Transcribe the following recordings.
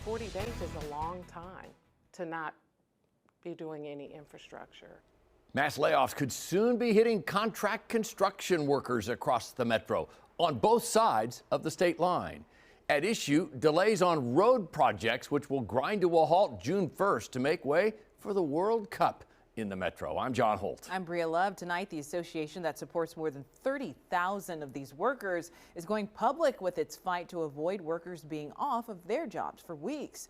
40 days is a long time to not be doing any infrastructure. Mass layoffs could soon be hitting contract construction workers across the metro on both sides of the state line. At issue, delays on road projects, which will grind to a halt June 1st to make way for the World Cup in the metro. I'm John Holt. I'm Bria Love. Tonight, the association that supports more than 30,000 of these workers is going public with its fight to avoid workers being off of their jobs for weeks.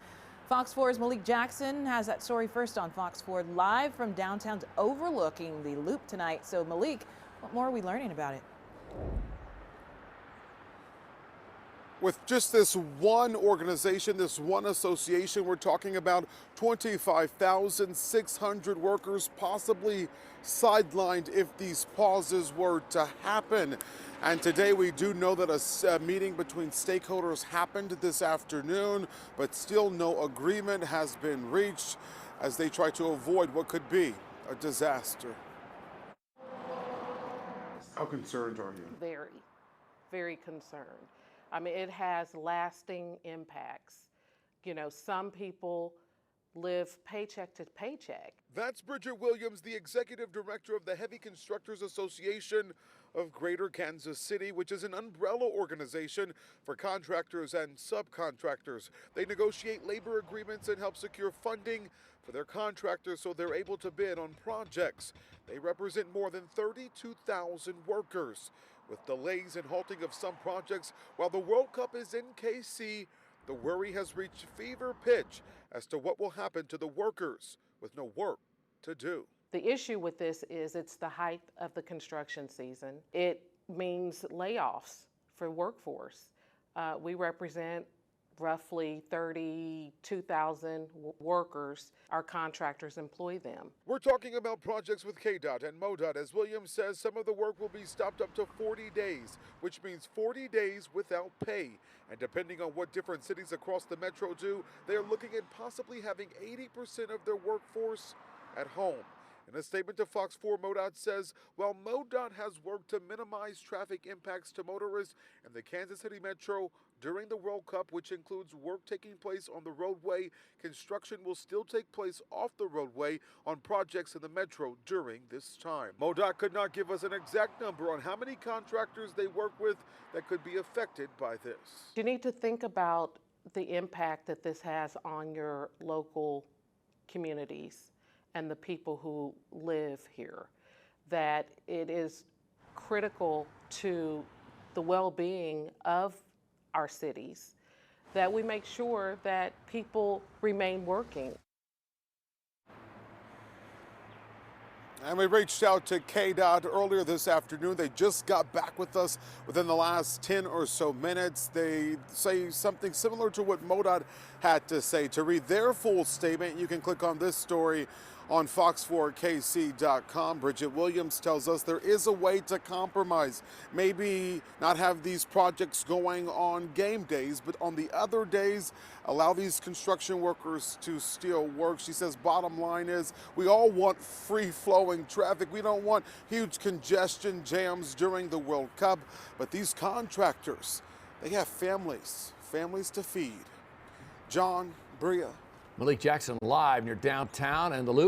Fox 4's Malik Jackson has that story first on Fox 4 live from downtown's overlooking the Loop tonight. So Malik, what more are we learning about it? With just this one organization, this one association, we're talking about 25,600 workers possibly sidelined if these pauses were to happen. And today we do know that a meeting between stakeholders happened this afternoon, but still no agreement has been reached as they try to avoid what could be a disaster. How concerned are you? Very, very concerned. I mean, it has lasting impacts. You know, some people live paycheck to paycheck. That's Bridget Williams, the executive director of the Heavy Constructors Association of Greater Kansas City, which is an umbrella organization for contractors and subcontractors. They negotiate labor agreements and help secure funding for their contractors so they're able to bid on projects. They represent more than 32,000 workers. With delays and halting of some projects while the World Cup is in KC, the worry has reached fever pitch as to what will happen to the workers with no work to do. The issue with this is it's the height of the construction season. It means layoffs for workforce. We represent roughly 32,000 workers. Our contractors employ them. We're talking about projects with KDOT and MoDOT. As Williams says, some of the work will be stopped up to 40 days, which means 40 days without pay. And depending on what different cities across the metro do, they are looking at possibly having 80% of their workforce at home. In a statement to Fox 4, MoDOT says, while MoDOT has worked to minimize traffic impacts to motorists in the Kansas City Metro during the World Cup, which includes work taking place on the roadway, construction will still take place off the roadway on projects in the Metro during this time. MoDOT could not give us an exact number on how many contractors they work with that could be affected by this. You need to think about the impact that this has on your local communities and the people who live here, that it is critical to the well-being of our cities, that we make sure that people remain working. And we reached out to KDOT earlier this afternoon. They just got back with us within the last 10 or so minutes. They say something similar to what MoDOT had to say. To read their full statement, you can click on this story on fox4kc.com. Bridget Williams tells us there is a way to compromise. Maybe not have these projects going on game days, but on the other days, allow these construction workers to still work. She says bottom line is we all want free-flowing traffic. We don't want huge congestion jams during the World Cup, but these contractors, they have families to feed. John, Bria. Malik Jackson live near downtown and the Loop.